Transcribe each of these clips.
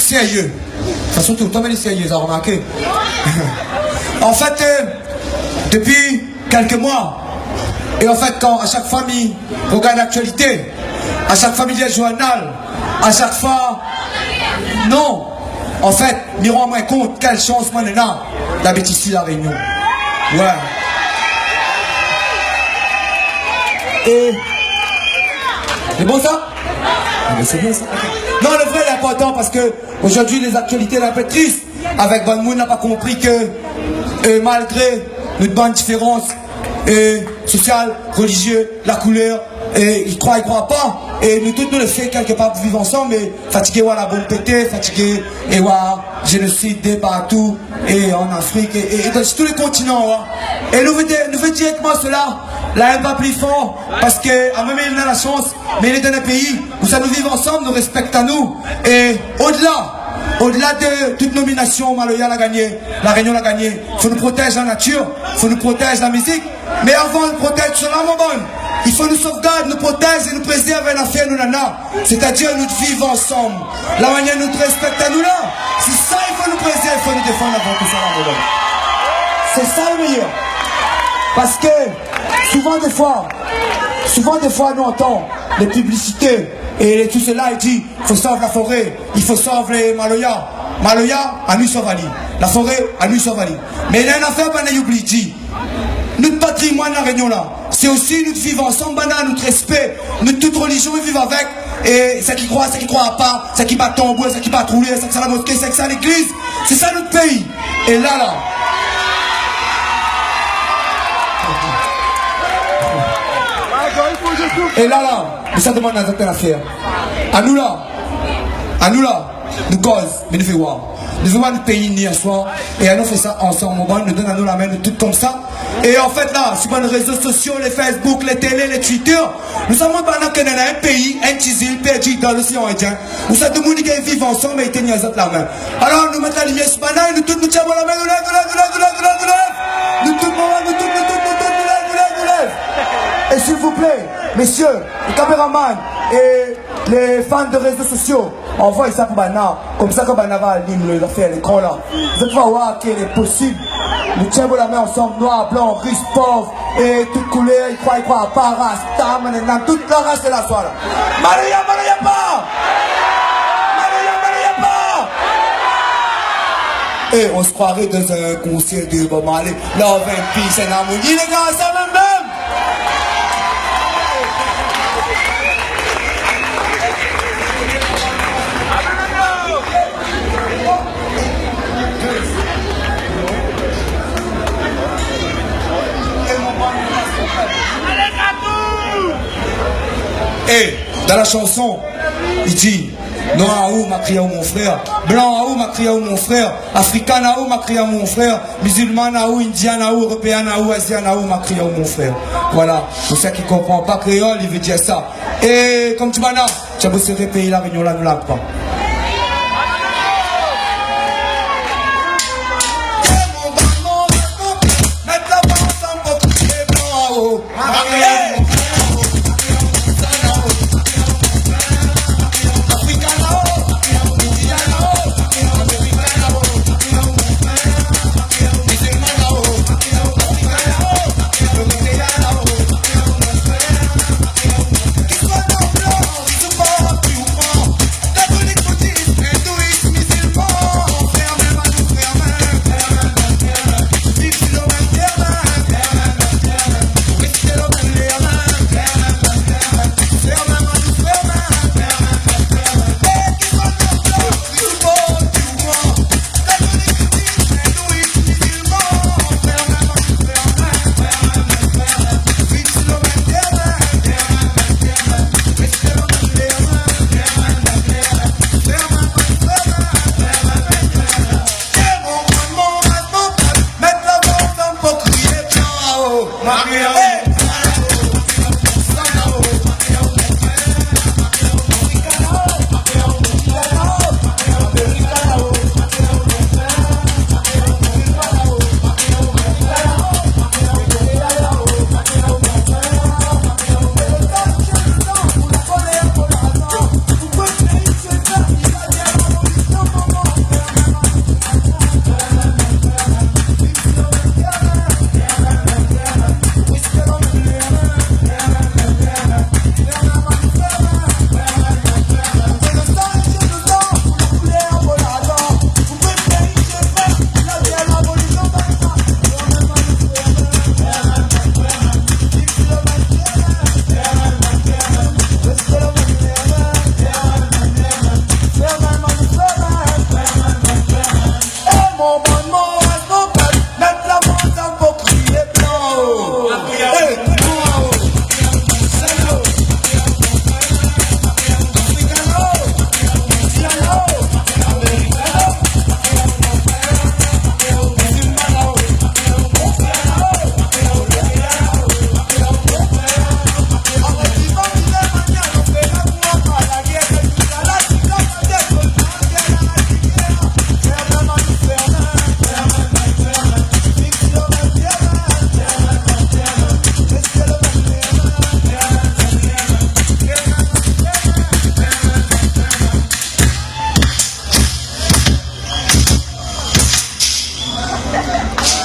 sérieux. De toute façon, tout le temps, il est sérieux, vous avez remarqué. En fait, depuis quelques mois, et en fait, quand à chaque famille regarde l'actualité, à chaque famille lit le journal, à chaque fois, non. En fait, nous rendons moins compte quelle chance maintenant d'habiter ici la Réunion. Ouais. Et... C'est bon ça? C'est bien ça. Non, le vrai est important parce que aujourd'hui les actualités sont un peu tristes. Avec Ban Moun n'a pas compris que malgré notre bonne différence sociale, religieuse, la couleur, ils croient pas. Et nous tous nous le faisons quelque part pour vivre ensemble, mais fatigués la bombe pétée, fatigués et génocide partout, et en Afrique, et dans tous les continents. Et nous veut dire que moi cela, la haine va plus fort, parce que même il a la chance, mais il est dans un pays où ça nous vit ensemble, nous respecte à nous. Et au-delà de toute nomination, Maloya l'a gagné, la Réunion l'a gagné. Il faut nous protéger la nature, il faut nous protéger la musique, mais avant de protéger cela, mon bon, il faut nous sauvegarder, nous protéger et nous préserver l'affaire nous nana. C'est-à-dire nous vivre ensemble. La manière nous respecte à nous là. C'est ça, il faut nous préserver, il faut nous défendre avant tout ça, mon bon. C'est ça le meilleur. Parce que souvent des fois nous entendons les publicités et tout cela, il dit il faut sauver la forêt, il faut sauver les Maloya. Maloya, à nous sauver. La forêt, à nous sauver. Mais il y a une affaire qu'on a oublié, dit notre patrimoine la Réunion là, c'est aussi nous vivre ensemble, notre respect, notre toute religion, nous vivons avec, et ceux qui croient pas, ceux qui battent tambour, ceux qui battent rouler, ceux qui sont à la mosquée, ceux qui sont à l'église, c'est ça notre pays. Et là, ça demande à certaines affaires. À nous là, nous cause, mais nous faisons voir. Nous faisons voir notre pays ni un soir, et nous faisons ça ensemble, nous donnons à nous la main, nous tout comme ça. Et en fait là, sur les réseaux sociaux, les Facebook, les télé, les Twitter, nous savons maintenant qu'on a un pays, un petit île perdu dans l'océan Indien, où ça tout le monde qui vivent ensemble et tenir la main. Alors nous mettons la lumière sur Bana et nous tous nous tiens la main, nous lève. Nous tous, nous lève. Et s'il vous plaît, messieurs, les caméramans et les fans de réseaux sociaux, envoyez ça pour Bana, comme ça que Bana va allumer l'affaire, l'écran là. Vous allez voir qu'il est possible. Nous tiens la main ensemble, noir, blanc, riche, pauvre, et toute couleur, ils croient, pas race, tam, toute la race de la soirée. Maloya pas! Et on se croirait dans un concert de Bob Marley, love and peace and harmony, les gars, ça même! Et dans la chanson, il dit noir à où m'a crié mon frère, blanc à où m'a crié mon frère, africain à où m'a crié mon frère, musulman à où, indien à où, européen à où, asien à où m'a crié mon frère. Voilà, pour ceux qui ne comprennent pas créole, il veut dire ça. Et comme tu m'as dit, tu as beau pays la Réunion là, nous l'a pas. Catholique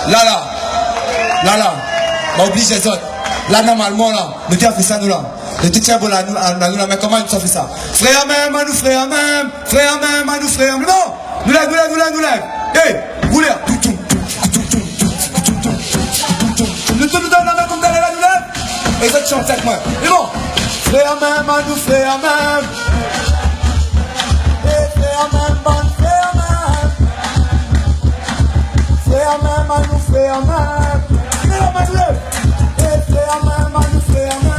Là. On oblige les autres. Là, normalement, là, nous avons fait ça, nous là. Nous tiens bon là, nous, mais comment nous avons fait ça? Frère même, à nous, frère même, à nous, frère même. Non! Nous lève. Hey, vous lève. Nous donne la main comme d'aller là, nous lève. Et ça, chante avec moi. C'est bon. Frère même, à nous, frère même. Hey, frère même, frère même. Frère même, à nous, frère même. Mais la main, nous lève. Hey, frère même, à nous, frère même.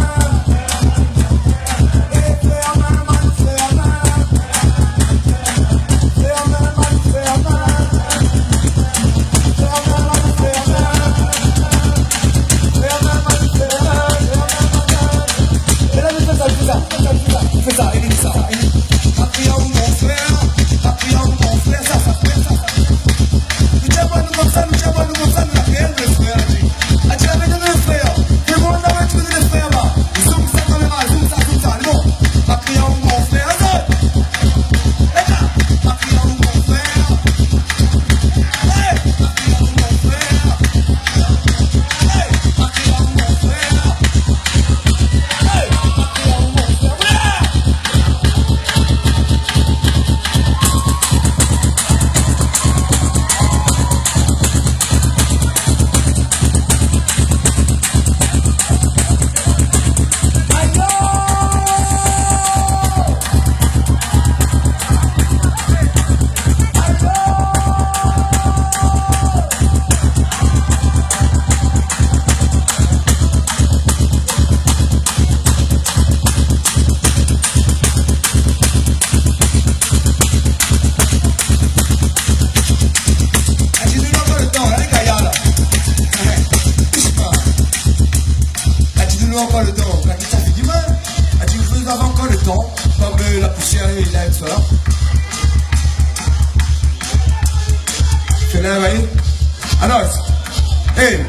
Fais ça, il dit ça. Appuie à mon frère, ça fait ça. Nous tiens pas nous comme ça, nous la réelle, le frère. Ah, tu l'avais donné le frère. Tout le monde avait tué le frère là. Zoom ça comme ça, zoom ça. Bon, appuie à mon frère, ça. Appuie à mon frère. Hey, appuie à mon frère. Hey, appuie à mon frère. Hey, appuie à mon frère. Encore le temps, la guitare fait du mal. A dit vous avez encore le temps, comme la poussière et la soir. Fais-la, voyez. Alors, hey,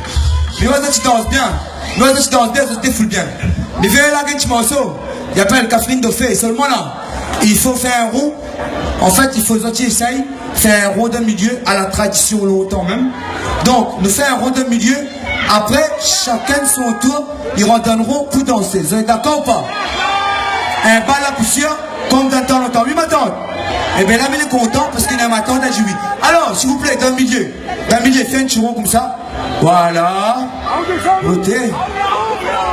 mais moi, tu danses bien. Ça te fout bien. Mais viens là, un petit morceau. Il y a pas le Catherine Dauphin. Seulement là, il faut faire un rond. En fait, il faut que essayer faire un rond de milieu à la tradition longtemps même. Donc, nous faisons un rond de milieu. Après, chacun de son tour, ils redonneront pour danser. Vous êtes d'accord ou pas? Un bal à poussière, comme dans temps longtemps. Oui, ma tante. Eh bien là, il est content parce qu'il a ma tante à jouer. Alors, s'il vous plaît, dans le milieu, fais un churro comme ça. Voilà. Votez.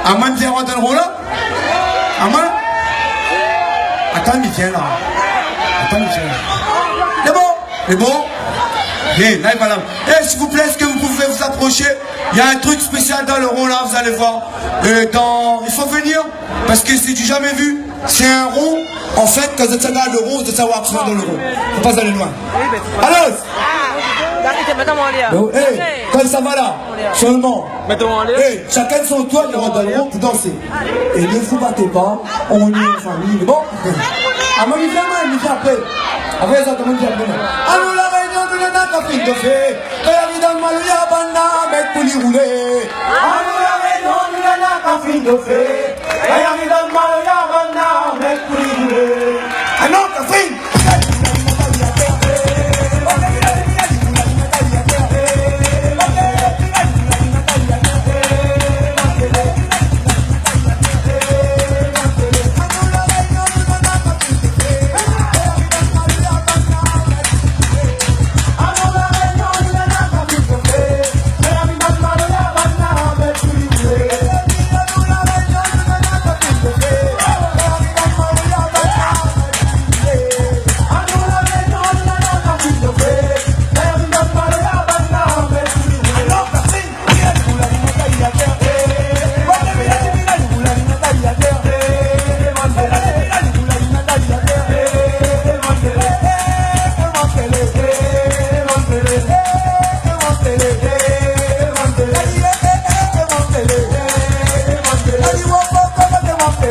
Aman vient redonneront là? Aman? Attends, il vient là. C'est bon? Hey, là, voilà. Hey, s'il vous plaît, est-ce que vous pouvez vous approcher? Il y a un truc spécial dans le rond là, vous allez voir. Il faut venir, parce que c'est du jamais vu. C'est un rond. En fait, quand vous êtes dans le rond, vous devez savoir absolument dans le rond. Faut pas aller loin. Alors, hey, comme ça va là, seulement. Hey, chacun de son toit, il rentre dans le rond pour danser. Et ne vous battez pas, on est en famille. Bon? Ah, moi, il vient après. Après, ça, comment il vient? Alors, la réunion de l'État, Catherine Dauphin. La vie dans le mal, il y a banane, avec pour l'y rouler. Alors, la réunion de l'État, Catherine Dauphin. La vie dans le mal, il y a banane, avec pour l'y rouler. Ah non, Catherine!